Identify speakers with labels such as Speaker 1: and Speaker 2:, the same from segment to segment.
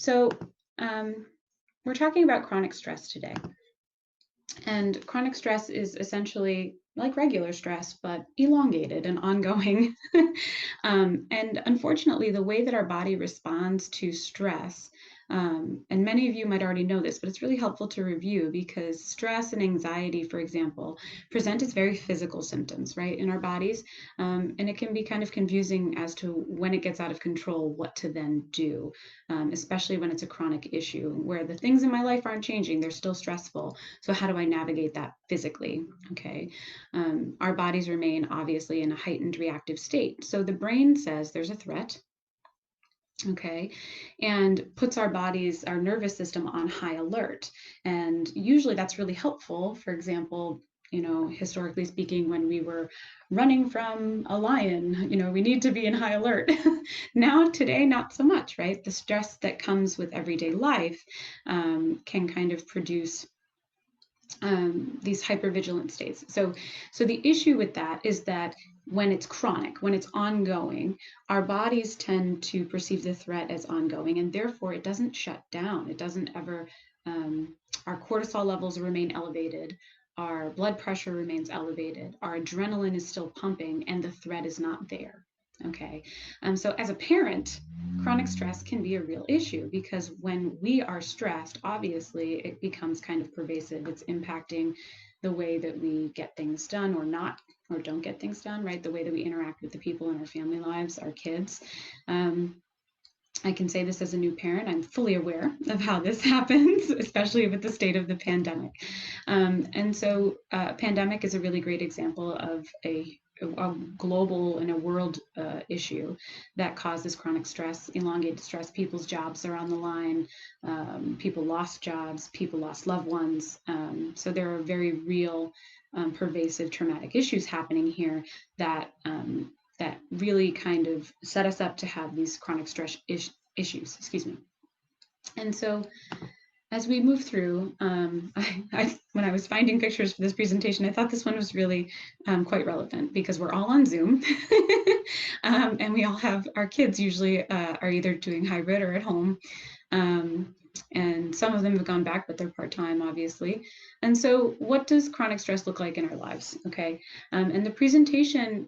Speaker 1: So we're talking about chronic stress today. And chronic stress is essentially like regular stress, but elongated and ongoing. And unfortunately, the way that our body responds to stress, and many of you might already know this, but it's really helpful to review because stress and anxiety, for example, present as very physical symptoms, right, in our bodies. And it can be kind of confusing as to when it gets out of control, what to then do, especially when it's a chronic issue where the things in my life aren't changing, they're still stressful. So how do I navigate that physically? Okay. Our bodies remain obviously in a heightened reactive state. So the brain says there's a threat, okay, and puts our bodies, our nervous system on high alert. And usually that's really helpful. For example, historically speaking, when we were running from a lion, we need to be in high alert. Now, today, not so much, right? The stress that comes with everyday life can kind of produce these hypervigilant states. So the issue with that is that when it's chronic, when it's ongoing, our bodies tend to perceive the threat as ongoing, and therefore it doesn't shut down. It doesn't ever, our cortisol levels remain elevated, our blood pressure remains elevated, our adrenaline is still pumping, and the threat is not there. Okay, so as a parent, chronic stress can be a real issue because when we are stressed, obviously it becomes kind of pervasive. It's impacting the way that we get things done or not, or don't get things done, right? The way that we interact with the people in our family lives, our kids. I can say this as a new parent. I'm fully aware of how this happens, especially with the state of the pandemic. And so pandemic is a really great example of a global and a world issue that causes chronic stress, elongated stress. People's jobs are on the line. People lost jobs. People lost loved ones. So there are very real, pervasive traumatic issues happening here that that really kind of set us up to have these chronic stress issues. Excuse me. And so as we move through, when I was finding pictures for this presentation, I thought this one was really quite relevant because we're all on Zoom and we all have our kids usually are either doing hybrid or at home. And some of them have gone back, but they're part-time, obviously. And so what does chronic stress look like in our lives? Okay. And the presentation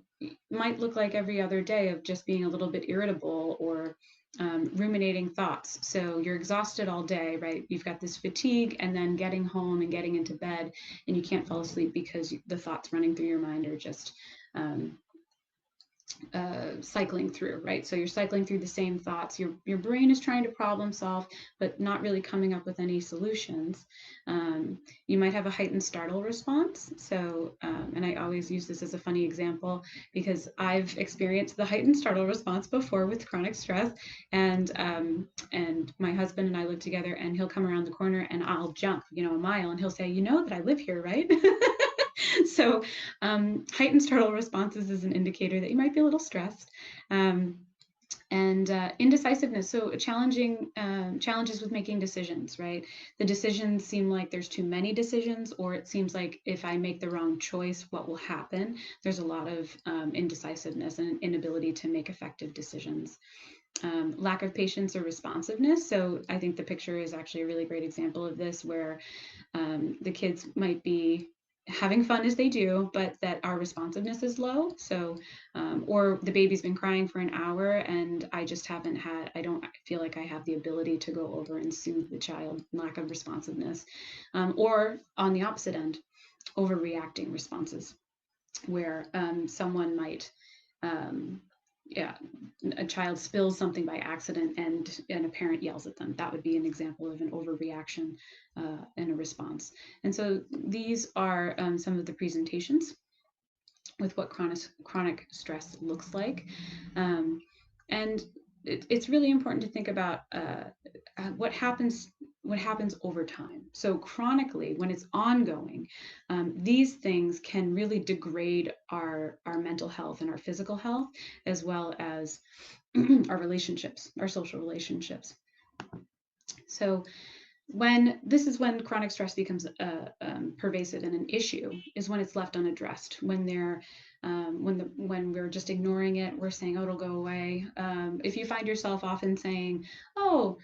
Speaker 1: might look like every other day of just being a little bit irritable or ruminating thoughts. So you're exhausted all day, right? You've got this fatigue, and then getting home and getting into bed, and you can't fall asleep because the thoughts running through your mind are just cycling through, right? So you're cycling through the same thoughts. Your brain is trying to problem solve, but not really coming up with any solutions. You might have a heightened startle response. So, and I always use this as a funny example because I've experienced the heightened startle response before with chronic stress. And my husband and I live together, and he'll come around the corner and I'll jump, a mile, and he'll say, "You know that I live here, right?" So heightened startle responses is an indicator that you might be a little stressed. And indecisiveness, so challenges with making decisions, right? The decisions seem like there's too many decisions, or it seems like if I make the wrong choice, what will happen? There's a lot of indecisiveness and inability to make effective decisions. Lack of patience or responsiveness. So I think the picture is actually a really great example of this, where the kids might be having fun as they do, but that our responsiveness is low. So, or the baby's been crying for an hour and I just I don't feel like I have the ability to go over and soothe the child, lack of responsiveness. Or on the opposite end, overreacting responses, where someone might, a child spills something by accident and a parent yells at them. That would be an example of an overreaction and a response. And so these are some of the presentations with what chronic stress looks like. And it's really important to think about what happens over time. So chronically, when it's ongoing, these things can really degrade our mental health and our physical health, as well as our relationships, our social relationships. So when chronic stress becomes pervasive and an issue, is when it's left unaddressed, when we're just ignoring it, we're saying, "Oh, it'll go away." If you find yourself often saying, "Oh,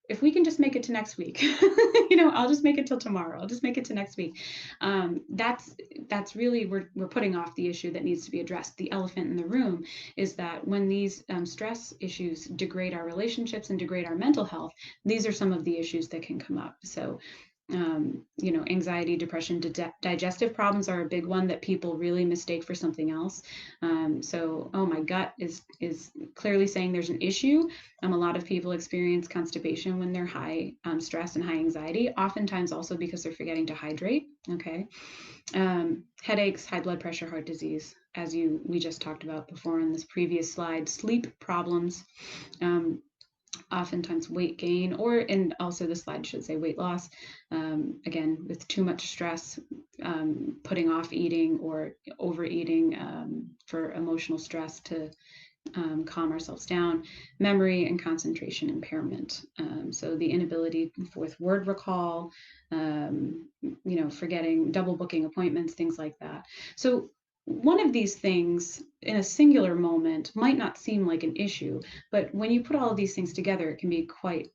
Speaker 1: if we can just make it to next week, you know, I'll just make it till tomorrow. I'll just make it to next week. That's really, we're putting off the issue that needs to be addressed. The elephant in the room is that when these stress issues degrade our relationships and degrade our mental health, these are some of the issues that can come up. So you know, anxiety, depression, digestive problems are a big one that people really mistake for something else. So, oh, my gut is clearly saying there's an issue. A lot of people experience constipation when they're high stress and high anxiety, oftentimes also because they're forgetting to hydrate. Okay. Headaches, high blood pressure, heart disease, as we just talked about before in this previous slide, sleep problems, oftentimes weight gain, and also the slide should say weight loss, again, with too much stress, putting off eating or overeating for emotional stress to calm ourselves down, memory and concentration impairment. So the inability with word recall, you know, forgetting, double booking appointments, things like that. So one of these things in a singular moment might not seem like an issue, but when you put all of these things together, it can be quite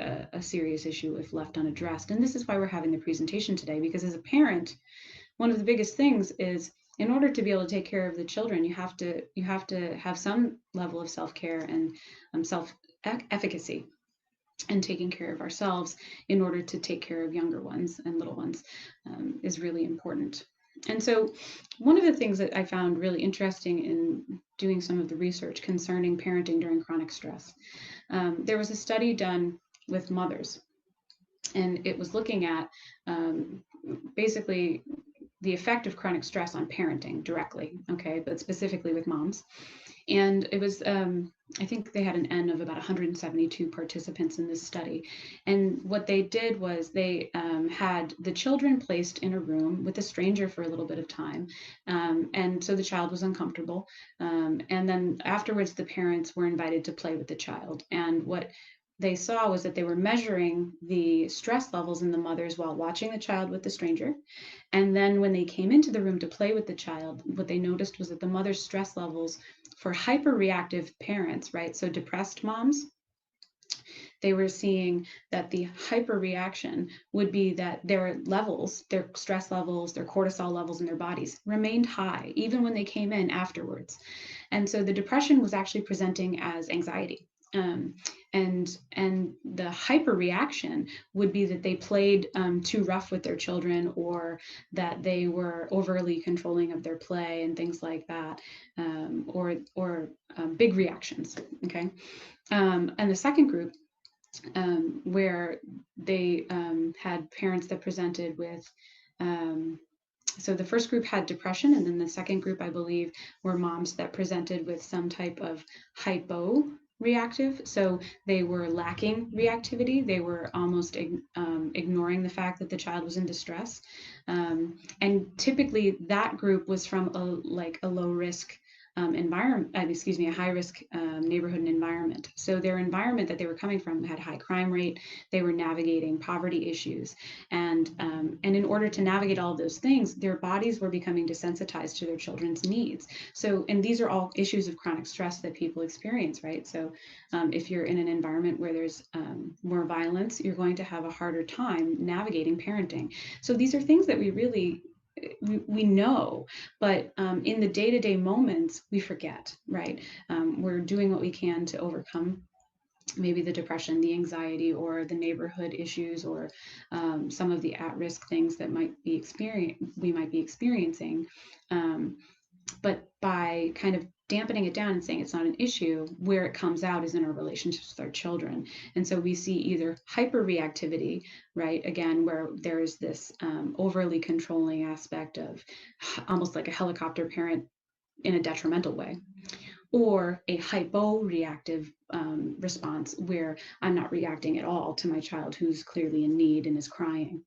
Speaker 1: a serious issue if left unaddressed. And this is why we're having the presentation today, because as a parent, one of the biggest things is, in order to be able to take care of the children, you have to have some level of self-care and self-efficacy and taking care of ourselves in order to take care of younger ones and little ones is really important. And so one of the things that I found really interesting in doing some of the research concerning parenting during chronic stress, there was a study done with mothers, and it was looking at basically the effect of chronic stress on parenting directly, okay, but specifically with moms. And it was, I think they had an N of about 172 participants in this study. And what they did was they had the children placed in a room with a stranger for a little bit of time. And so the child was uncomfortable. And then afterwards, the parents were invited to play with the child. And what they saw was that they were measuring the stress levels in the mothers while watching the child with the stranger. And then when they came into the room to play with the child, what they noticed was that the mother's stress levels for hyperreactive parents, right? So depressed moms, they were seeing that the hyperreaction would be that their levels, their stress levels, their cortisol levels in their bodies remained high, even when they came in afterwards. And so the depression was actually presenting as anxiety. And the hyperreaction would be that they played too rough with their children, or that they were overly controlling of their play and things like that, or big reactions. Okay, and the second group, where they had parents that presented with. So the first group had depression, and then the second group, I believe, were moms that presented with some type of hyporeactive. So they were lacking reactivity. They were almost ignoring the fact that the child was in distress. And typically that group was from a low risk environment, a high risk neighborhood and environment. So their environment that they were coming from had a high crime rate. They were navigating poverty issues. And in order to navigate all of those things, their bodies were becoming desensitized to their children's needs. So, and these are all issues of chronic stress that people experience, right? So if you're in an environment where there's more violence, you're going to have a harder time navigating parenting. So these are things that we know, but in the day-to-day moments, we forget, right? We're doing what we can to overcome maybe the depression, the anxiety, or the neighborhood issues, or some of the at-risk things that we might be experiencing. But by kind of dampening it down and saying it's not an issue, where it comes out is in our relationships with our children. And so we see either hyperreactivity, right? Again, where there's this overly controlling aspect of almost like a helicopter parent in a detrimental way, or a hyporeactive response where I'm not reacting at all to my child who's clearly in need and is crying.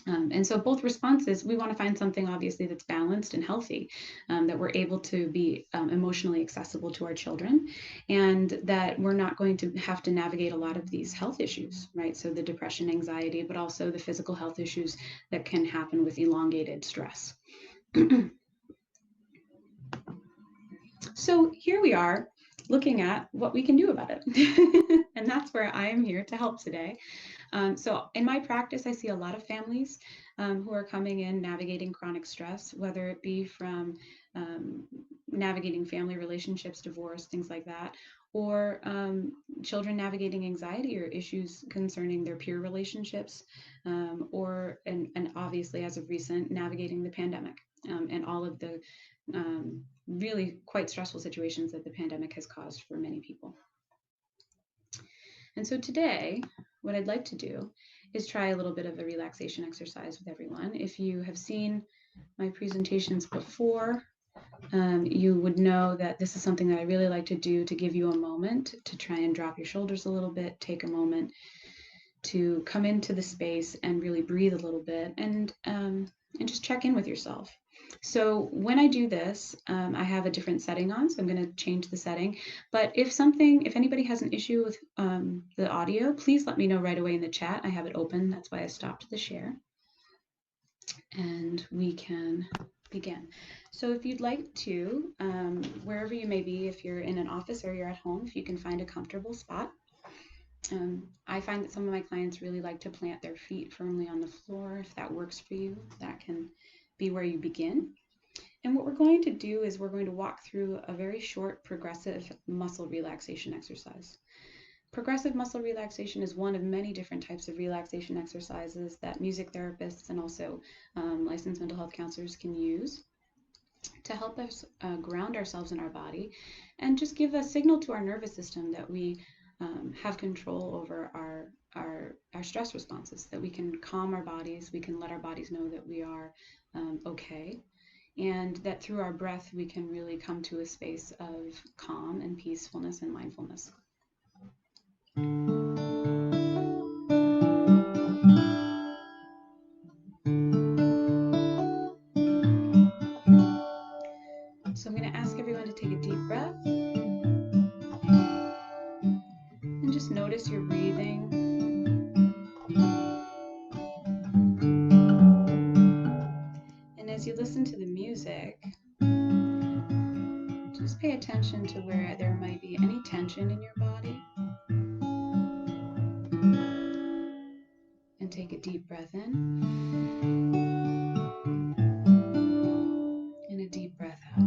Speaker 1: And so both responses, we want to find something obviously that's balanced and healthy, that we're able to be emotionally accessible to our children, and that we're not going to have to navigate a lot of these health issues, right? So the depression, anxiety, but also the physical health issues that can happen with elongated stress. So here we are looking at what we can do about it. And that's where I am here to help today. So in my practice, I see a lot of families who are coming in navigating chronic stress, whether it be from navigating family relationships, divorce, things like that, or children navigating anxiety or issues concerning their peer relationships, and obviously as of recent, navigating the pandemic and all of the really quite stressful situations that the pandemic has caused for many people. And so today, what I'd like to do is try a little bit of a relaxation exercise with everyone. If you have seen my presentations before, you would know that this is something that I really like to do to give you a moment to try and drop your shoulders a little bit, take a moment to come into the space and really breathe a little bit and just check in with yourself. So when I do this, I have a different setting on, so I'm going to change the setting. But if anybody has an issue with the audio, please let me know right away in the chat. I have it open. That's why I stopped the share. And we can begin. So if you'd like to, wherever you may be, if you're in an office or you're at home, if you can find a comfortable spot. I find that some of my clients really like to plant their feet firmly on the floor. If that works for you, that can be where you begin. And what we're going to do is we're going to walk through a very short progressive muscle relaxation exercise. Progressive muscle relaxation is one of many different types of relaxation exercises that music therapists and also licensed mental health counselors can use to help us ground ourselves in our body and just give a signal to our nervous system that we have control over our stress responses, that we can calm our bodies, we can let our bodies know that we are okay, and that through our breath we can really come to a space of calm and peacefulness and mindfulness. So I'm going to ask everyone to take a deep breath and just notice your breathing. And as you listen to the music, just pay attention to where there might be any tension in your body. And take a deep breath in. And a deep breath out.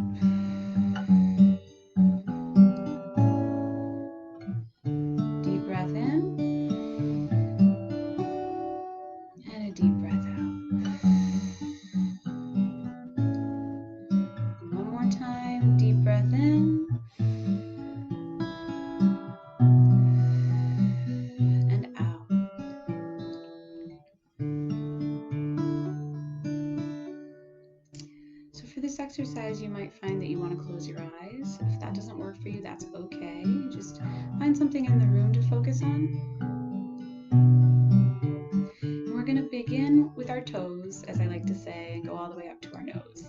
Speaker 1: Deep breath in. And a deep breath out. One more time. Deep breath in. And out. So for this exercise, you might find that you want to close your eyes. If that doesn't work for you, that's okay. Just find something in the room to focus on. And we're going to begin with our toes, as I like to say, and go all the way up to our nose.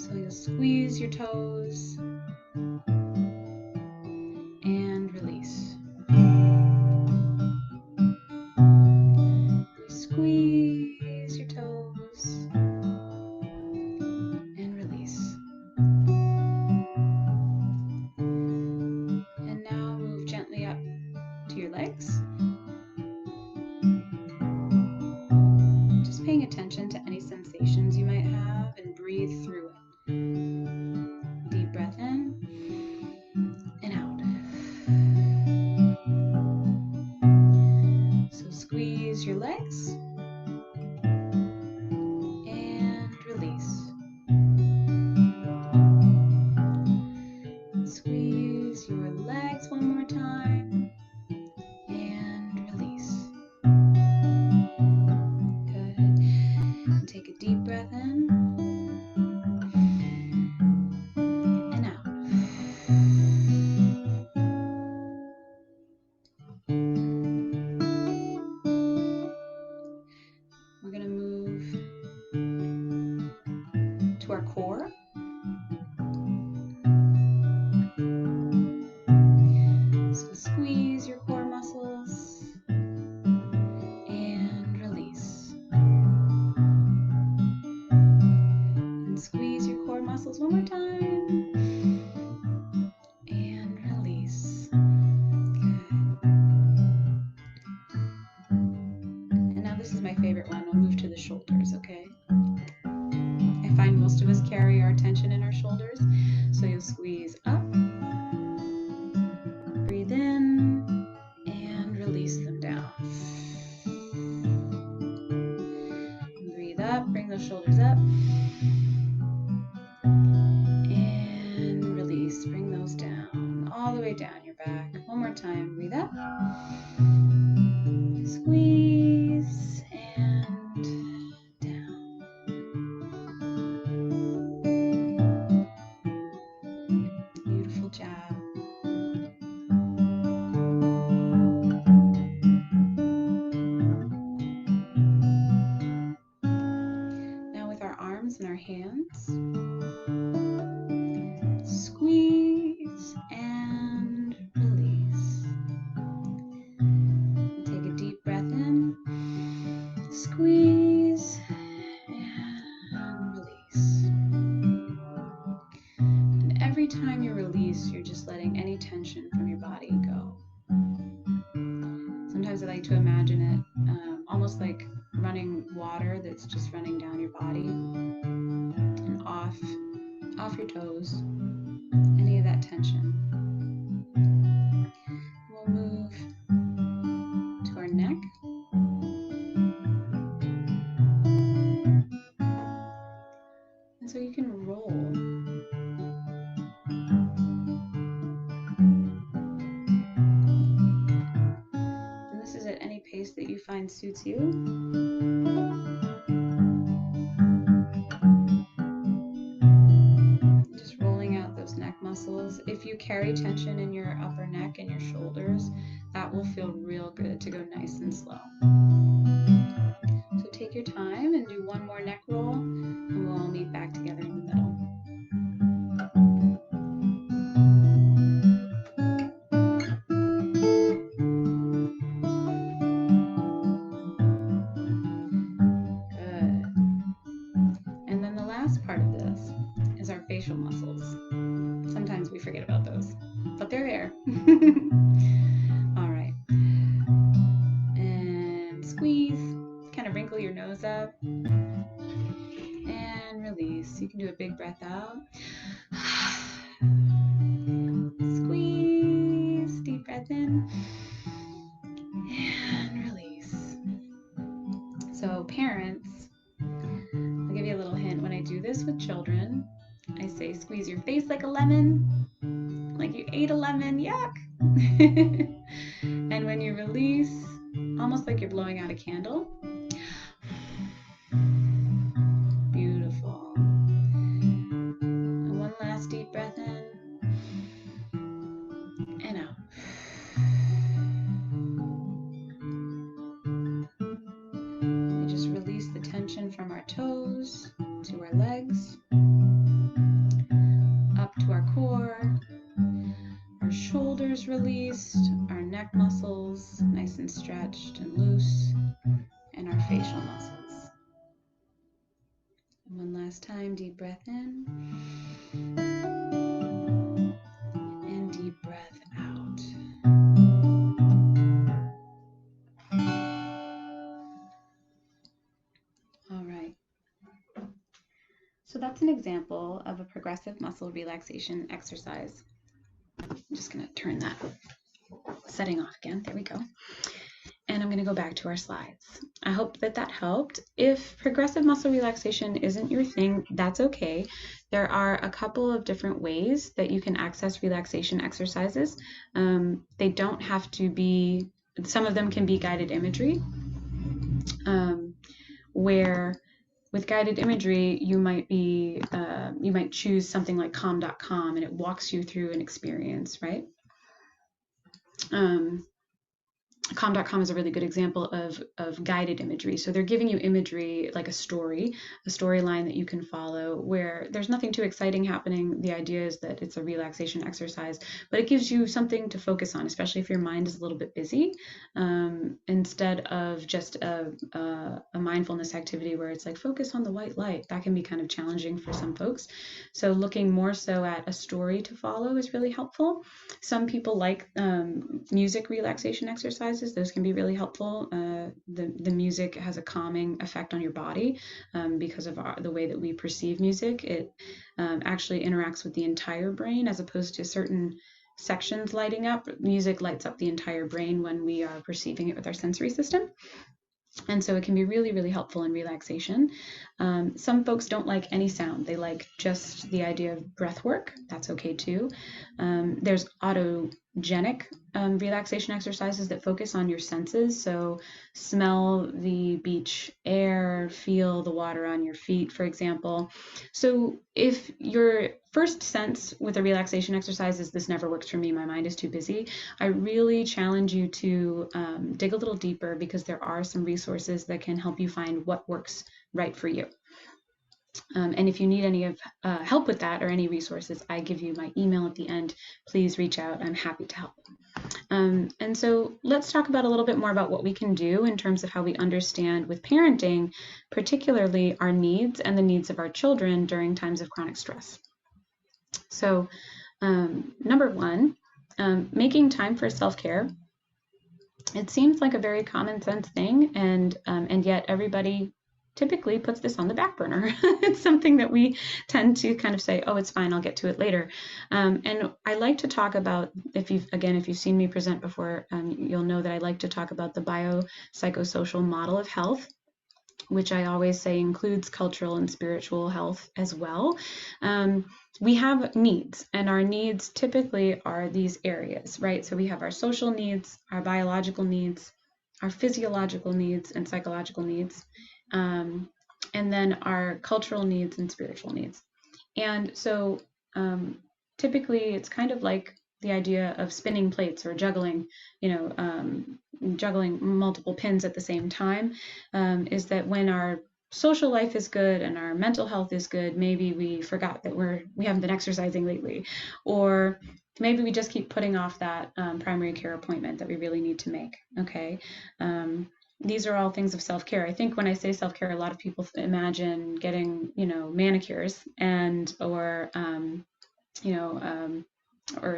Speaker 1: So you'll squeeze your toes and release. Squeeze your toes and release. And now move gently up to your legs. Just paying attention to any sensations you might have and breathe through it. Deep breath in and out. So squeeze your legs and release. Squeeze your legs one more time and release. Good. And take a deep breath in and out. those shoulders up. And release. Bring those down, all the way down your back. One more time. Breathe up. Squeeze and down. Beautiful job. Now with our arms and our hands, squeeze and release. And take a deep breath in, squeeze and release. And every time you release, you're just letting any tension from your body go. Sometimes I like to imagine it almost like running water that's just running down your body and off your toes, any of that tension. We'll move to our neck. And so you can roll. And this is at any pace that you find suits you. Just rolling out those neck muscles. If you carry tension in your upper neck and your shoulders, that will feel real good to go nice and slow. So take your time and do one more neck roll, and we'll all meet back together in the middle. Good. And then the last part of this is our facial muscles. Sometimes we forget about those, but they're there. All right. And squeeze. Kind of wrinkle your nose up. And release. You can do a big breath out. Squeeze. Deep breath in. And release. So parents, I'll give you a little hint. When I do this with children, I say squeeze your face like a lemon, like you ate a lemon, yuck. And when you release, almost like you're blowing out a candle. Beautiful. And one last deep breath in and out. We just release the tension from our toes to our legs, up to our core, our shoulders released, our neck muscles nice and stretched and loose, and our facial muscles. And one last time, deep breath in and deep breath out. All right. So that's an example of a progressive muscle relaxation exercise. I'm just going to turn that setting off again. There we go. And I'm going to go back to our slides. I hope that that helped. If progressive muscle relaxation isn't your thing, that's okay. There are a couple of different ways that you can access relaxation exercises. They don't have to be, some of them can be guided imagery, where with guided imagery, you might choose something like calm.com and it walks you through an experience, right? Calm.com is a really good example of guided imagery. So they're giving you imagery like a storyline that you can follow where there's nothing too exciting happening. The idea is that it's a relaxation exercise, but it gives you something to focus on, especially if your mind is a little bit busy, instead of just a mindfulness activity where it's like focus on the white light. That can be kind of challenging for some folks. So looking more so at a story to follow is really helpful. Some people like music relaxation exercises. Those can be really helpful. The music has a calming effect on your body because of the way that we perceive music. It actually interacts with the entire brain as opposed to certain sections lighting up. Music lights up the entire brain when we are perceiving it with our sensory system. And so it can be really, really helpful in relaxation. Some folks don't like any sound. They like just the idea of breath work. That's okay too. There's autogenic relaxation exercises that focus on your senses. So smell the beach air, feel the water on your feet, for example. So if your first sense with a relaxation exercise is this never works for me, my mind is too busy, I really challenge you to dig a little deeper, because there are some resources that can help you find what works right for you. And if you need any of help with that or any resources, I give you my email at the end. Please reach out. I'm happy to help. And so let's talk about a little bit more about what we can do in terms of how we understand with parenting, particularly our needs and the needs of our children during times of chronic stress. So number one, making time for self-care. It seems like a very common sense thing, and yet everybody typically puts this on the back burner. It's something that we tend to kind of say, oh, it's fine, I'll get to it later. And I like to talk about, if you've seen me present before, you'll know that I like to talk about the biopsychosocial model of health, which I always say includes cultural and spiritual health as well. We have needs, and our needs typically are these areas, right? So we have our social needs, our biological needs, our physiological needs and psychological needs, and then our cultural needs and spiritual needs. And so typically it's kind of like the idea of spinning plates or juggling, juggling multiple pins at the same time, is that when our social life is good and our mental health is good, maybe we forgot that we haven't been exercising lately, or maybe we just keep putting off that primary care appointment that we really need to make. Okay. These are all things of self-care. I think when I say self-care, a lot of people imagine getting, manicures or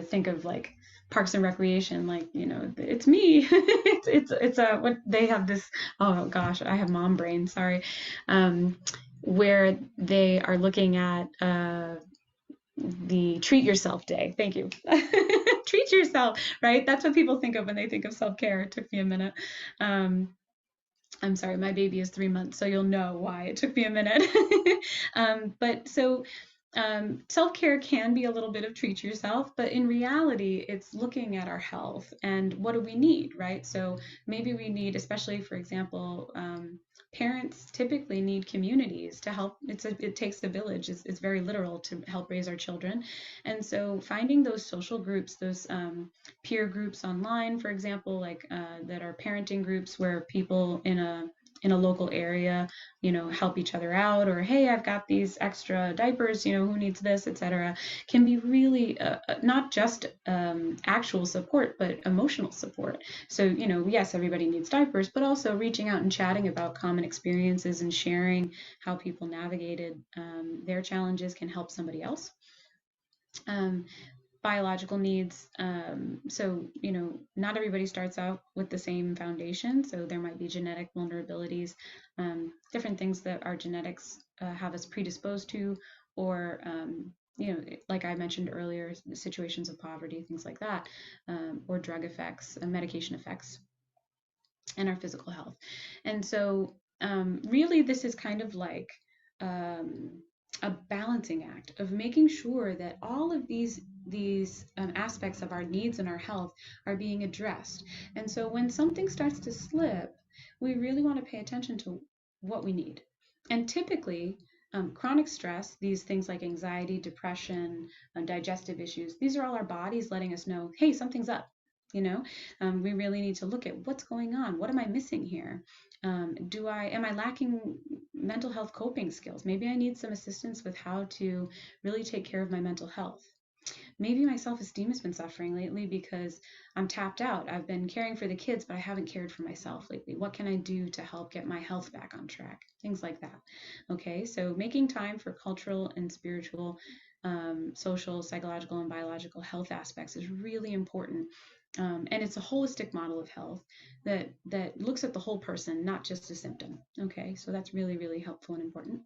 Speaker 1: think of like Parks and Recreation, like, it's me. it's what they have this, oh gosh, I have mom brain, sorry, where they are looking at the treat yourself day. Thank you. Treat yourself, right? That's what people think of when they think of self-care. It took me a minute. I'm sorry, my baby is 3 months, so you'll know why it took me a minute. But so self-care can be a little bit of treat yourself, but in reality, it's looking at our health and what do we need, right? So maybe we need, especially for example, parents typically need communities to help. It takes a village. It's very literal to help raise our children. And so finding those social groups, those peer groups online, for example, like that are parenting groups where people in a local area, help each other out, or hey, I've got these extra diapers, who needs this, etc., can be really not just actual support, but emotional support. So, yes, everybody needs diapers, but also reaching out and chatting about common experiences and sharing how people navigated their challenges can help somebody else. Biological needs. So, not everybody starts out with the same foundation. So there might be genetic vulnerabilities, different things that our genetics have us predisposed to, or, like I mentioned earlier, situations of poverty, things like that, or drug effects, medication effects, and our physical health. And so really this is kind of like a balancing act of making sure that all of these aspects of our needs and our health are being addressed. And so when something starts to slip, we really want to pay attention to what we need. And typically, chronic stress, these things like anxiety, depression, digestive issues, these are all our bodies letting us know, hey, something's up. We really need to look at what's going on. What am I missing here? Am I lacking mental health coping skills? Maybe I need some assistance with how to really take care of my mental health. Maybe my self-esteem has been suffering lately because I'm tapped out. I've been caring for the kids, but I haven't cared for myself lately. What can I do to help get my health back on track? Things like that. Okay, so making time for cultural and spiritual, social, psychological, and biological health aspects is really important. And it's a holistic model of health that looks at the whole person, not just a symptom. Okay, so that's really, really helpful and important.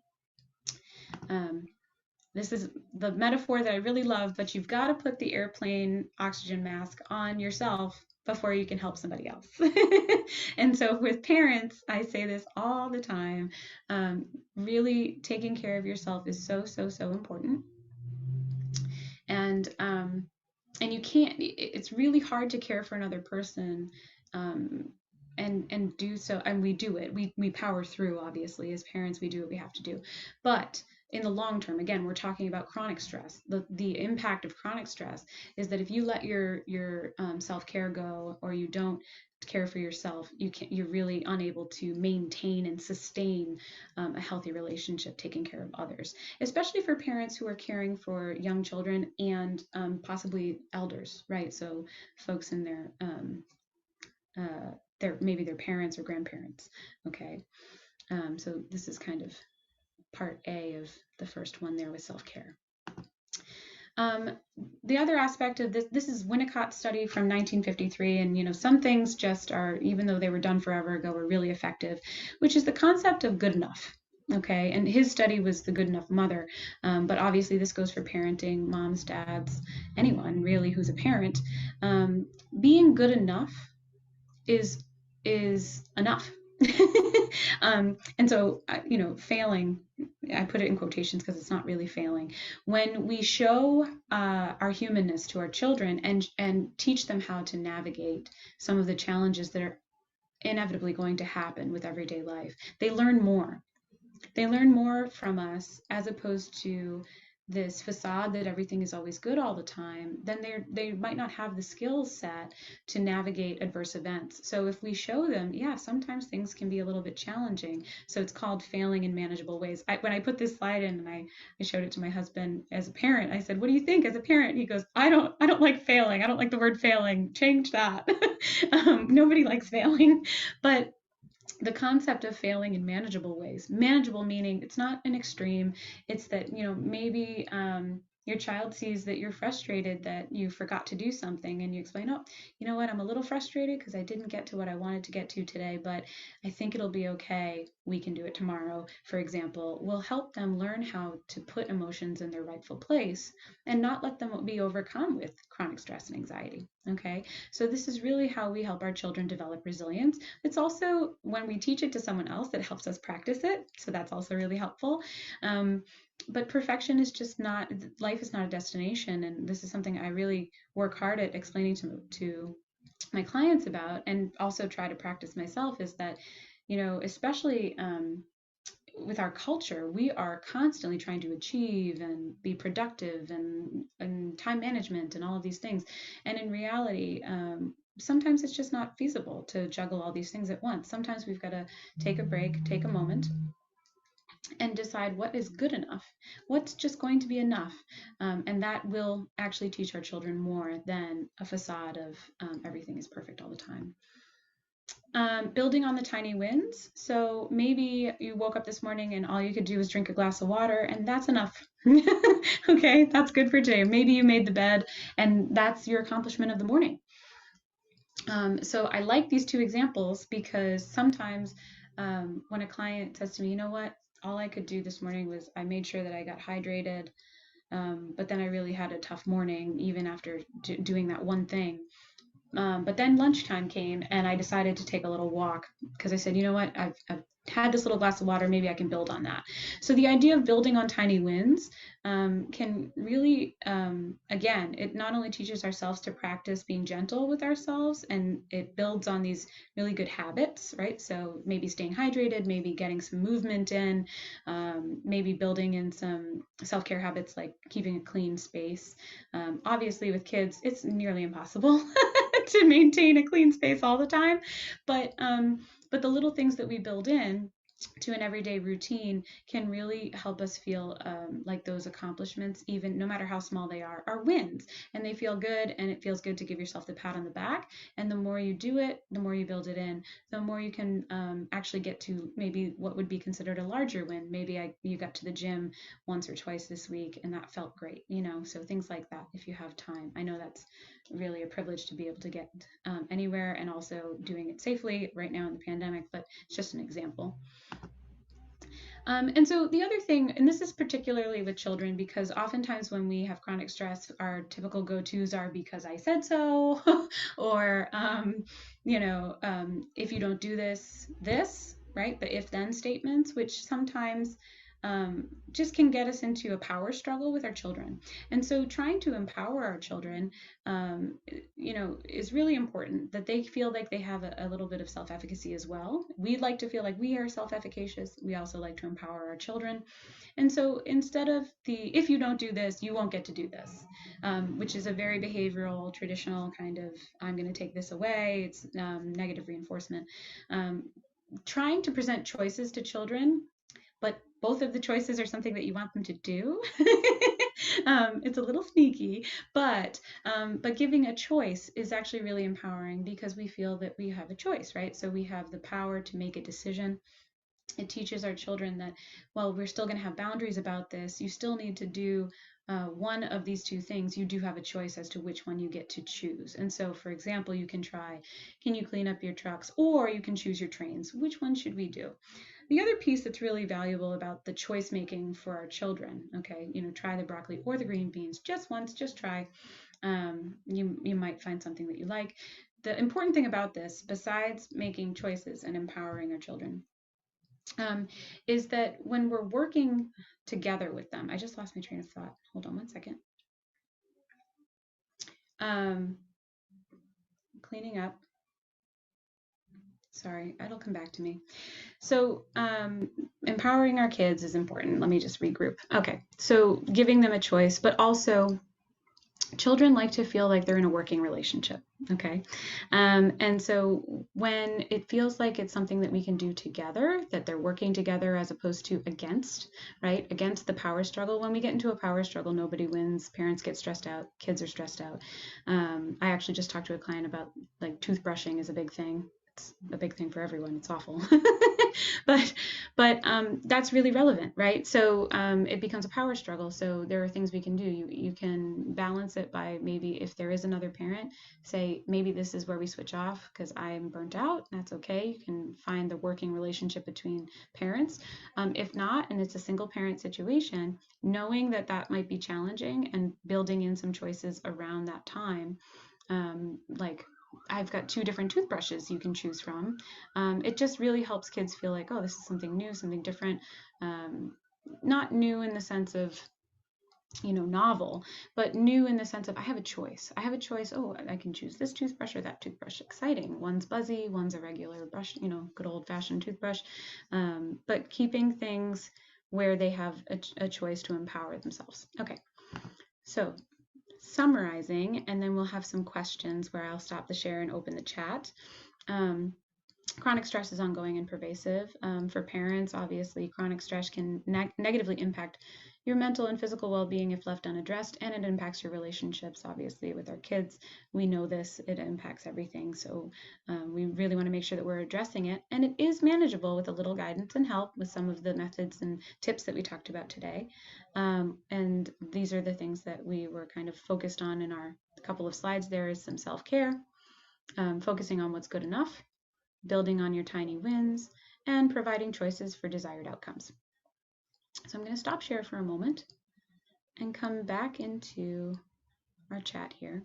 Speaker 1: This is the metaphor that I really love, but you've got to put the airplane oxygen mask on yourself before you can help somebody else. And so with parents, I say this all the time. Really taking care of yourself is so, so, so important. And you can't, it's really hard to care for another person, um, and do so, and we do it, we power through. Obviously as parents, we do what we have to do, but in the long term, again, we're talking about chronic stress. The impact of chronic stress is that if you let your self-care go, or you don't care for yourself, you're really unable to maintain and sustain a healthy relationship taking care of others, especially for parents who are caring for young children and possibly elders, right? So folks in their maybe their parents or grandparents. Okay, so this is kind of part A of the first one there with self-care. Um, the other aspect of this is Winnicott's study from 1953, and some things just are, even though they were done forever ago, are really effective, which is the concept of good enough. Okay, and his study was the good enough mother, but obviously this goes for parenting, moms, dads, anyone really who's a parent. Being good enough is enough. And so, failing, I put it in quotations because it's not really failing. When we show our humanness to our children, and teach them how to navigate some of the challenges that are inevitably going to happen with everyday life, they learn more. They learn more from us, as opposed to this facade that everything is always good all the time. Then they might not have the skill set to navigate adverse events. So if we show them, yeah, sometimes things can be a little bit challenging. So it's called failing in manageable ways. When I put this slide in, and I showed it to my husband as a parent, I said, "What do you think as a parent?" He goes, I don't like failing. I don't like the word failing. Change that." Nobody likes failing, but the concept of failing in manageable ways. Manageable meaning it's not an extreme. It's that, maybe your child sees that you're frustrated that you forgot to do something, and you explain, "Oh, you know what? I'm a little frustrated because I didn't get to what I wanted to get to today, but I think it'll be okay. We can do it tomorrow," for example, will help them learn how to put emotions in their rightful place and not let them be overcome with chronic stress and anxiety. Okay, so this is really how we help our children develop resilience. It's also when we teach it to someone else, that helps us practice it. So that's also really helpful. But perfection is just not, life is not a destination. And this is something I really work hard at explaining to my clients about, and also try to practice myself, is that, especially with our culture, we are constantly trying to achieve and be productive, and time management and all of these things. And in reality, sometimes it's just not feasible to juggle all these things at once. Sometimes we've got to take a break, take a moment, and decide what is good enough, what's just going to be enough. And that will actually teach our children more than a facade of everything is perfect all the time. Building on the tiny wins. So maybe you woke up this morning and all you could do was drink a glass of water, and that's enough. Okay, that's good for today. Maybe you made the bed, and that's your accomplishment of the morning. So I like these two examples because sometimes when a client says to me, "You know what? All I could do this morning was I made sure that I got hydrated, but then I really had a tough morning, even after doing that one thing. But then lunchtime came, and I decided to take a little walk because I said, you know what, I've had this little glass of water, maybe I can build on that." So the idea of building on tiny wins can really, again, it not only teaches ourselves to practice being gentle with ourselves, and it builds on these really good habits, right? So maybe staying hydrated, maybe getting some movement in, maybe building in some self-care habits like keeping a clean space. Obviously with kids, it's nearly impossible to maintain a clean space all the time, but the little things that we build in to an everyday routine can really help us feel like those accomplishments, even no matter how small they are wins, and they feel good, and it feels good to give yourself the pat on the back. And the more you do it, the more you build it in, the more you can actually get to maybe what would be considered a larger win. Maybe you got to the gym once or twice this week, and that felt great, so things like that, if you have time. I know that's really a privilege to be able to get anywhere, and also doing it safely right now in the pandemic, but it's just an example. And so the other thing, and this is particularly with children, because oftentimes when we have chronic stress, our typical go-tos are because I said so, or, if you don't do this, right? The if-then statements, which sometimes just can get us into a power struggle with our children. And so trying to empower our children, is really important, that they feel like they have a little bit of self-efficacy as well. We'd like to feel like we are self-efficacious. We also like to empower our children. And so instead of if you don't do this, you won't get to do this, which is a very behavioral, traditional kind of, I'm going to take this away. It's negative reinforcement. Trying to present choices to children, but both of the choices are something that you want them to do. It's a little sneaky, but giving a choice is actually really empowering, because we feel that we have a choice, right? So we have the power to make a decision. It teaches our children that, well, we're still going to have boundaries about this. You still need to do one of these two things. You do have a choice as to which one you get to choose. And so, for example, you can try, can you clean up your trucks? Or you can choose your trains. Which one should we do? The other piece that's really valuable about the choice making for our children, okay, try the broccoli or the green beans just once, just try. You might find something that you like. The important thing about this, besides making choices and empowering our children, is that when we're working together with them, I just lost my train of thought. Hold on one second. Cleaning up. Sorry, it'll come back to me. So empowering our kids is important. Let me just regroup. Okay, so giving them a choice, but also children like to feel like they're in a working relationship, okay? And so when it feels like it's something that we can do together, that they're working together as opposed to against, right? Against the power struggle. When we get into a power struggle, nobody wins. Parents get stressed out. Kids are stressed out. I actually just talked to a client about, like, toothbrushing is a big thing. It's a big thing for everyone. It's awful. but that's really relevant, right? So it becomes a power struggle. So there are things we can do. You can balance it by, maybe if there is another parent, say, maybe this is where we switch off because I'm burnt out. That's okay. You can find the working relationship between parents. If not, and it's a single parent situation, knowing that that might be challenging and building in some choices around that time, like, I've got 2 different toothbrushes you can choose from. It just really helps kids feel like, oh, this is something new, something different. Not new in the sense of, novel, but new in the sense of, I have a choice. I have a choice. Oh, I can choose this toothbrush or that toothbrush. Exciting. One's buzzy, one's a regular brush, good old-fashioned toothbrush. But keeping things where they have a choice to empower themselves. Okay, so summarizing, and then we'll have some questions where I'll stop the share and open the chat. Chronic stress is ongoing and pervasive. For parents, obviously, chronic stress can negatively impact your mental and physical well-being if left unaddressed, and it impacts your relationships, obviously, with our kids. We know this, it impacts everything. So we really want to make sure that we're addressing it, and it is manageable with a little guidance and help with some of the methods and tips that we talked about today. And these are the things that we were kind of focused on in our couple of slides. There is some self-care, focusing on what's good enough, building on your tiny wins, and providing choices for desired outcomes. So I'm going to stop share for a moment and come back into our chat here.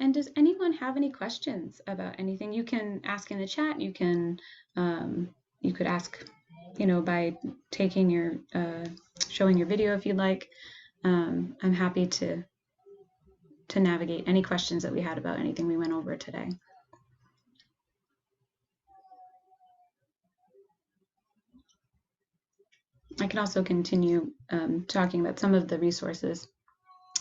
Speaker 1: And does anyone have any questions about anything? You can ask in the chat. You can you could ask, by taking your showing your video if you'd like. I'm happy to navigate any questions that we had about anything we went over today. I can also continue talking about some of the resources.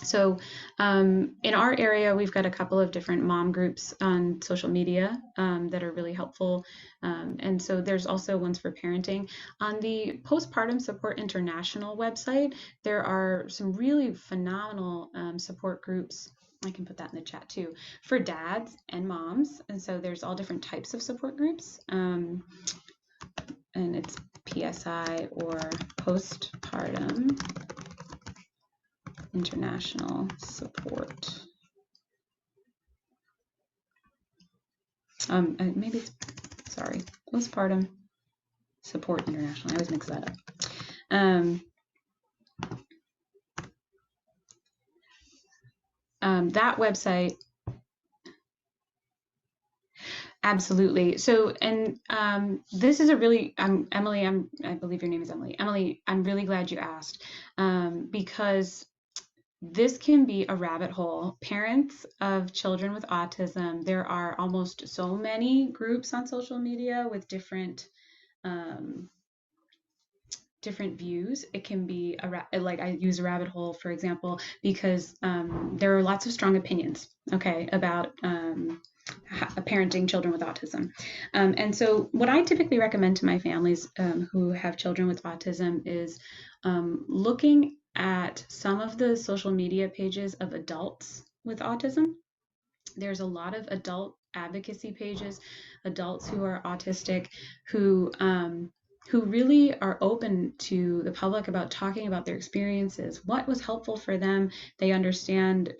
Speaker 1: So in our area, we've got a couple of different mom groups on social media that are really helpful. And so there's also ones for parenting. On the Postpartum Support International website, there are some really phenomenal support groups. I can put that in the chat too, for dads and moms. And so there's all different types of support groups. And it's PSI or Postpartum International Support. Maybe it's, sorry, Postpartum Support International. I always mix that up. That website, absolutely. So, and this is a really, Emily, I believe your name is Emily. Emily, I'm really glad you asked, because this can be a rabbit hole. Parents of children with autism, there are almost so many groups on social media with different views. It can be like I use a rabbit hole, for example, because there are lots of strong opinions, okay, about parenting children with autism. And so what I typically recommend to my families who have children with autism is looking at some of the social media pages of adults with autism. There's a lot of adult advocacy pages, adults who are autistic, who really are open to the public about talking about their experiences, what was helpful for them. They understand,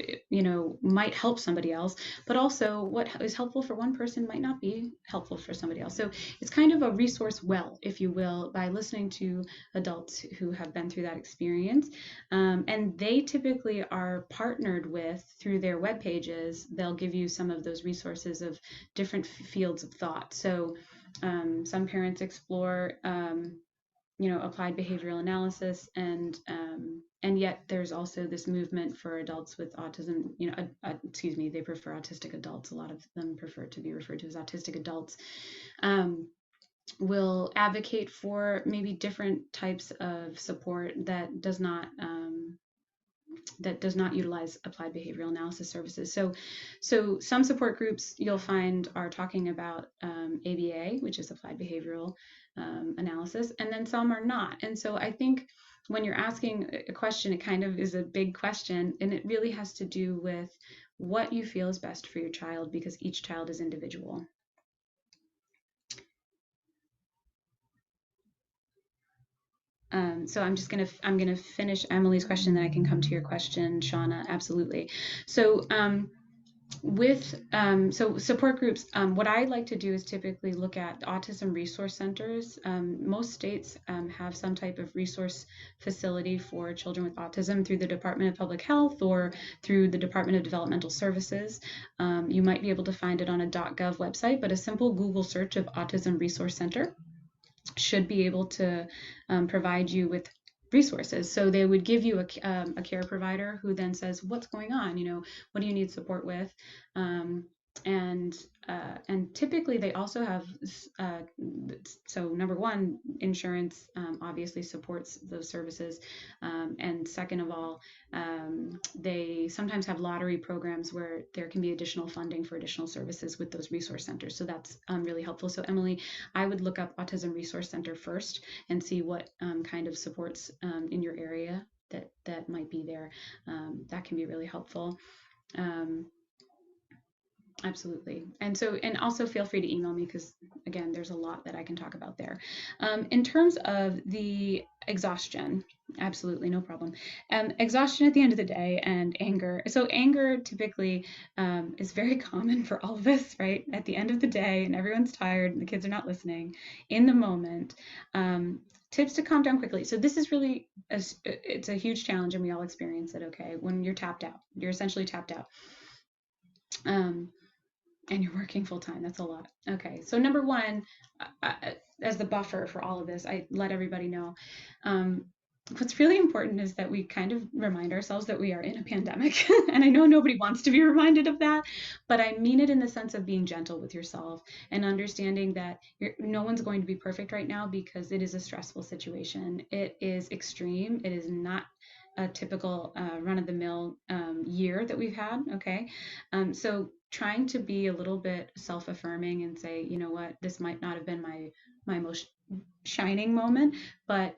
Speaker 1: might help somebody else, but also what is helpful for one person might not be helpful for somebody else. So it's kind of a resource well, if you will, by listening to adults who have been through that experience. And they typically are partnered with, through their web pages, they'll give you some of those resources of different fields of thought. So some parents explore, applied behavioral analysis, and yet there's also this movement for adults with autism. They prefer autistic adults. A lot of them prefer to be referred to as autistic adults. Will advocate for maybe different types of support that does not utilize applied behavioral analysis services. So some support groups you'll find are talking about ABA, which is applied behavioral analysis, and then some are not. And so I think when you're asking a question, it kind of is a big question, and it really has to do with what you feel is best for your child, because each child is individual. So I'm gonna finish Emily's question, then I can come to your question, Shauna. Absolutely. So so support groups, what I like to do is typically look at autism resource centers. Most states have some type of resource facility for children with autism through the Department of Public Health or through the Department of Developmental Services. You might be able to find it on a .gov website, but a simple Google search of Autism Resource Center should be able to provide you with resources. So they would give you a care provider who then says, what's going on? What do you need support with? And typically they also have, so number one, insurance obviously supports those services. And second of all, they sometimes have lottery programs where there can be additional funding for additional services with those resource centers. So that's really helpful. So Emily, I would look up Autism Resource Center first and see what kind of supports in your area that might be there. That can be really helpful. Absolutely. And also feel free to email me, because again, there's a lot that I can talk about there. In terms of the exhaustion, absolutely, no problem. Exhaustion at the end of the day and anger. So anger typically is very common for all of us, right? At the end of the day and everyone's tired and the kids are not listening in the moment. Tips to calm down quickly. So this is really, it's a huge challenge, and we all experience it, okay? When you're tapped out, you're essentially tapped out. And you're working full time. That's a lot. Okay. So number one, as the buffer for all of this, I let everybody know. What's really important is that we kind of remind ourselves that we are in a pandemic. And I know nobody wants to be reminded of that, but I mean it in the sense of being gentle with yourself and understanding that no one's going to be perfect right now, because it is a stressful situation. It is extreme. It is not a typical run-of-the-mill year that we've had, okay? So trying to be a little bit self-affirming and say, you know what, this might not have been my most shining moment, but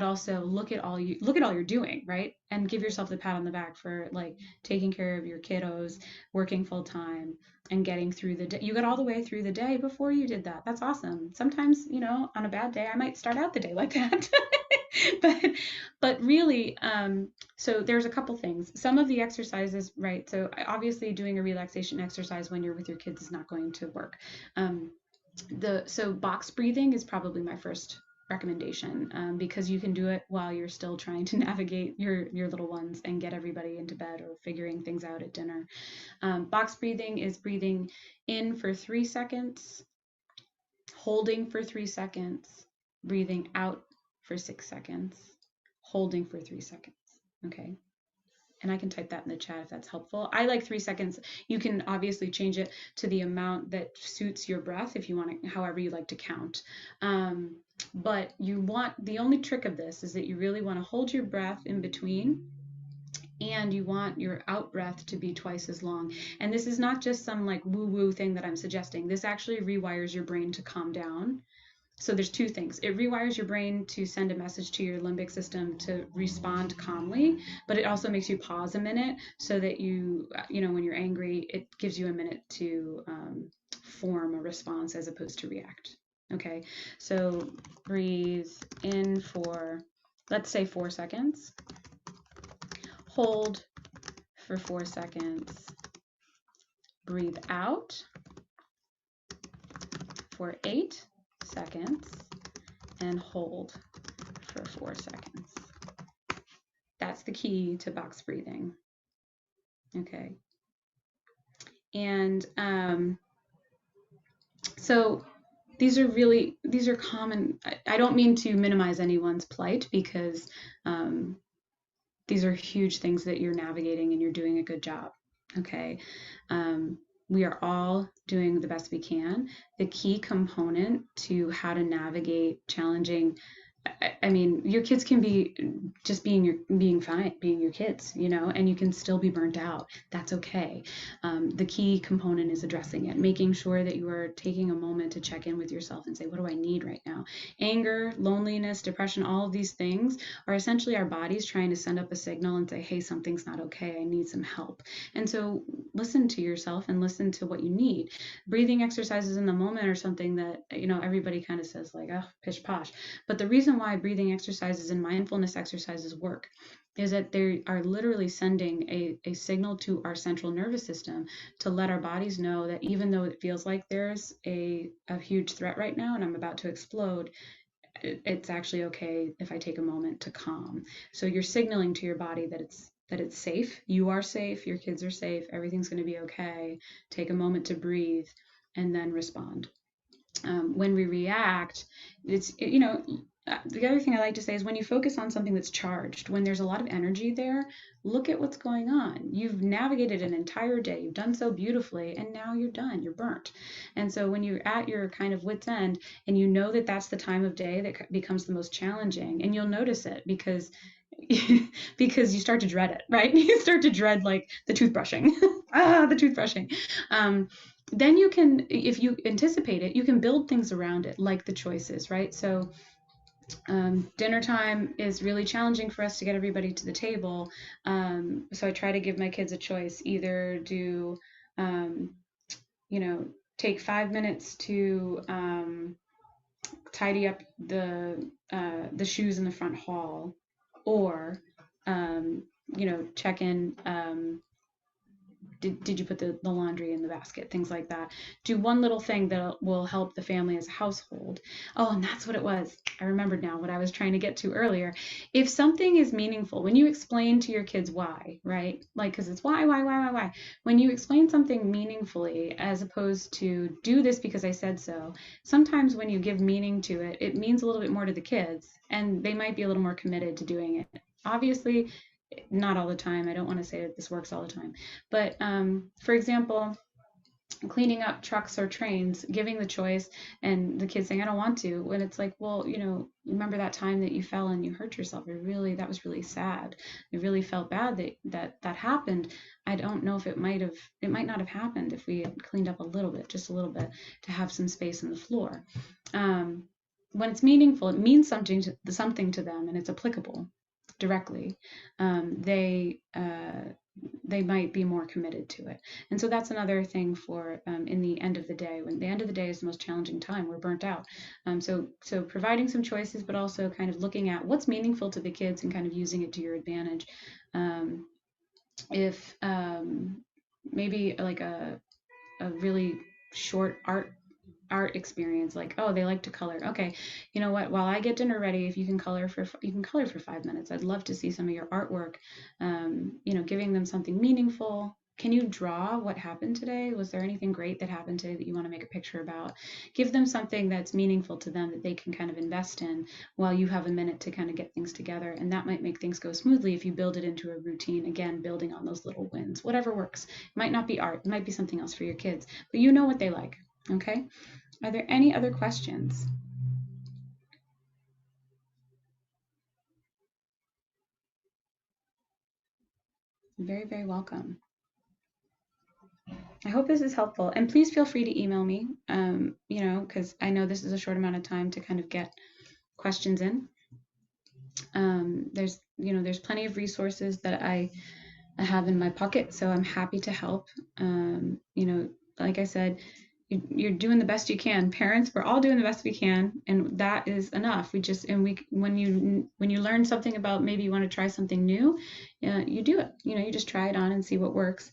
Speaker 1: also look at all you're doing, right? And give yourself the pat on the back for like taking care of your kiddos, working full time, and getting through the day. You got all the way through the day before you did that. That's awesome. Sometimes, on a bad day, I might start out the day like that. but really, so there's a couple things. Some of the exercises, right? So obviously doing a relaxation exercise when you're with your kids is not going to work. So box breathing is probably my first recommendation, because you can do it while you're still trying to navigate your little ones and get everybody into bed or figuring things out at dinner. Box breathing is breathing in for 3 seconds, holding for 3 seconds, breathing out for 6 seconds, holding for 3 seconds. Okay. And I can type that in the chat if that's helpful. I like 3 seconds. You can obviously change it to the amount that suits your breath if you want to, however you like to count. But the only trick of this is that you really want to hold your breath in between, and you want your out breath to be twice as long. And this is not just some like woo-woo thing that I'm suggesting. This actually rewires your brain to calm down. So there's two things. It rewires your brain to send a message to your limbic system to respond calmly, but it also makes you pause a minute so that when you're angry, it gives you a minute to form a response as opposed to react. Okay, so breathe in for, let's say, 4 seconds. Hold for 4 seconds. Breathe out for 8 seconds. And hold for 4 seconds. That's the key to box breathing. Okay. And so these are common. I don't mean to minimize anyone's plight, because these are huge things that you're navigating and you're doing a good job. Okay. We are all doing the best we can. The key component to how to navigate challenging, I mean, your kids can be just being fine, being your kids, and you can still be burnt out. That's okay. The key component is addressing it, making sure that you are taking a moment to check in with yourself and say, what do I need right now? Anger, loneliness, depression, all of these things are essentially our bodies trying to send up a signal and say, hey, something's not okay. I need some help. And so listen to yourself and listen to what you need. Breathing exercises in the moment are something that, everybody kind of says like, oh, pish posh. But the reason why breathing exercises and mindfulness exercises work is that they are literally sending a signal to our central nervous system to let our bodies know that even though it feels like there's a huge threat right now and I'm about to explode, it's actually okay if I take a moment to calm. So you're signaling to your body that it's safe. You are safe. Your kids are safe. Everything's going to be okay. Take a moment to breathe and then respond. When we react, the other thing I like to say is when you focus on something that's charged, when there's a lot of energy there, look at what's going on. You've navigated an entire day. You've done so beautifully, and now you're done. You're burnt. And so when you're at your kind of wit's end, and you know that that's the time of day that becomes the most challenging, and you'll notice it because because you start to dread it, right? You start to dread like the toothbrushing. The toothbrushing. Then you can, if you anticipate it, you can build things around it, like the choices, right? So dinner time is really challenging for us to get everybody to the table. So I try to give my kids a choice. Either do, take 5 minutes to tidy up the shoes in the front hall, or check in. Did you put the laundry in the basket? Things like that. Do one little thing that will help the family as a household. Oh, and that's what it was. I remembered now what I was trying to get to earlier. If something is meaningful, when you explain to your kids why, right? Like, because it's why. When you explain something meaningfully, as opposed to do this because I said so, sometimes when you give meaning to it, it means a little bit more to the kids, and they might be a little more committed to doing it. Obviously, not all the time. I don't want to say that this works all the time. But for example, cleaning up trucks or trains, giving the choice, and the kids saying, I don't want to, when it's like, well, remember that time that you fell and you hurt yourself? That was really sad. It really felt bad that happened. I don't know if it might not have happened if we had cleaned up a little bit, just a little bit, to have some space in the floor. When it's meaningful, it means something to them, and it's applicable directly. They might be more committed to it. And so that's another thing for in the end of the day. When the end of the day is the most challenging time, we're burnt out. So providing some choices, but also kind of looking at what's meaningful to the kids and kind of using it to your advantage. If maybe like a really short art art experience, like, oh, they like to color. Okay, you know what? While I get dinner ready, if you can color for 5 minutes. I'd love to see some of your artwork. Giving them something meaningful. Can you draw what happened today? Was there anything great that happened today that you want to make a picture about? Give them something that's meaningful to them that they can kind of invest in while you have a minute to kind of get things together. And that might make things go smoothly if you build it into a routine, again, building on those little wins, whatever works. It might not be art, it might be something else for your kids, but you know what they like, okay? Are there any other questions? Very, very welcome. I hope this is helpful. And please feel free to email me, because I know this is a short amount of time to kind of get questions in. There's plenty of resources that I have in my pocket, so I'm happy to help. Like I said, you're doing the best you can. Parents, we're all doing the best we can, and that is enough. When you learn something about, maybe you want to try something new, you do it. You just try it on and see what works.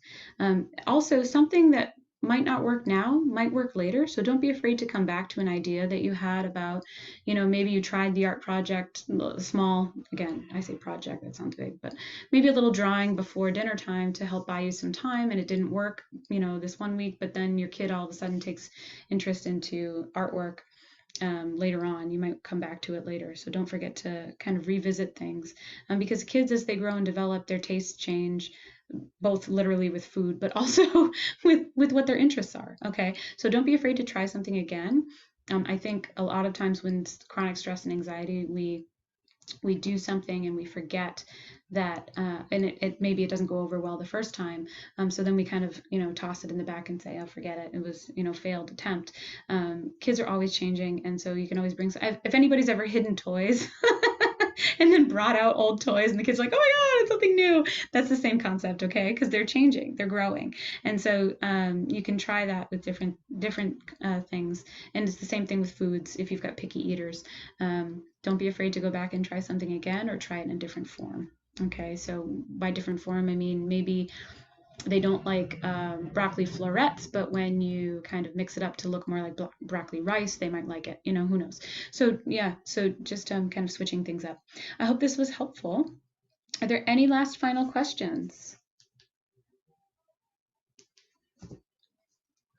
Speaker 1: Also, something that might not work now might work later, so don't be afraid to come back to an idea that you had about, maybe you tried the art project, small, again, I say project, that sounds big, but maybe a little drawing before dinner time to help buy you some time, and it didn't work, this one week, but then your kid all of a sudden takes interest into artwork. Later on, you might come back to it later, so don't forget to kind of revisit things, because kids, as they grow and develop, their tastes change, both literally with food, but also with what their interests are. Okay, so don't be afraid to try something again. I think a lot of times when chronic stress and anxiety, we do something and we forget that, and maybe it doesn't go over well the first time, so then we kind of toss it in the back and say, oh, forget it, it was failed attempt. Kids are always changing, and so you can always bring, if anybody's ever hidden toys and then brought out old toys and the kids are like, oh my god, it's something new, that's the same concept, okay? Because they're changing, they're growing, and so you can try that with different things. And it's the same thing with foods. If you've got picky eaters, don't be afraid to go back and try something again, or try it in a different form. Okay, so by different form, I mean maybe they don't like broccoli florets, but when you kind of mix it up to look more like broccoli rice, they might like it. Who knows? So yeah, so just kind of switching things up. I hope this was helpful. Are there any last final questions?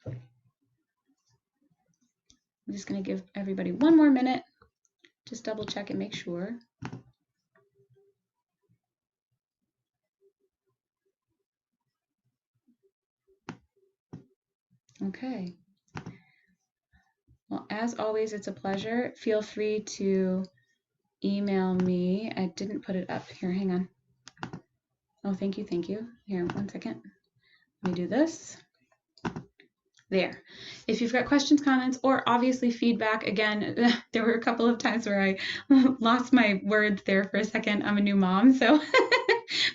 Speaker 1: I'm just going to give everybody one more minute. Just double check and make sure. Okay. Well, as always, it's a pleasure. Feel free to email me. I didn't put it up here. Hang on. Oh, thank you. Thank you. Here, one second. Let me do this. There. If you've got questions, comments, or obviously feedback, again, there were a couple of times where I lost my words there for a second. I'm a new mom, so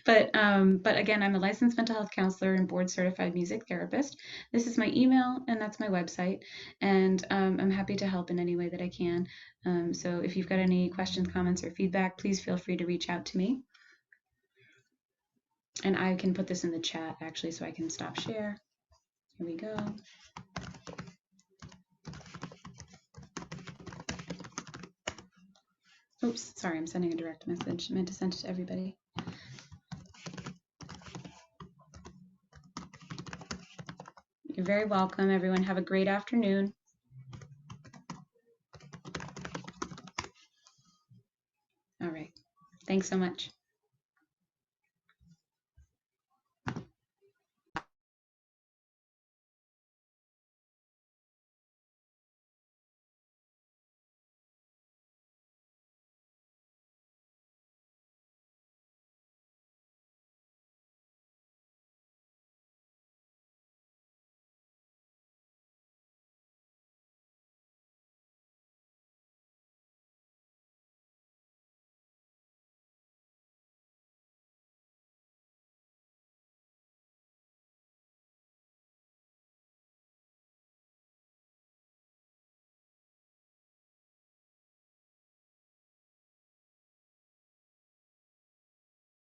Speaker 1: but again, I'm a licensed mental health counselor and board certified music therapist. This is my email, and that's my website, and I'm happy to help in any way that I can. So if you've got any questions, comments, or feedback, please feel free to reach out to me. And I can put this in the chat actually, so I can stop share. Here we go. Oops, sorry, I'm sending a direct message. I meant to send it to everybody. You're very welcome, everyone. Have a great afternoon. All right. Thanks so much.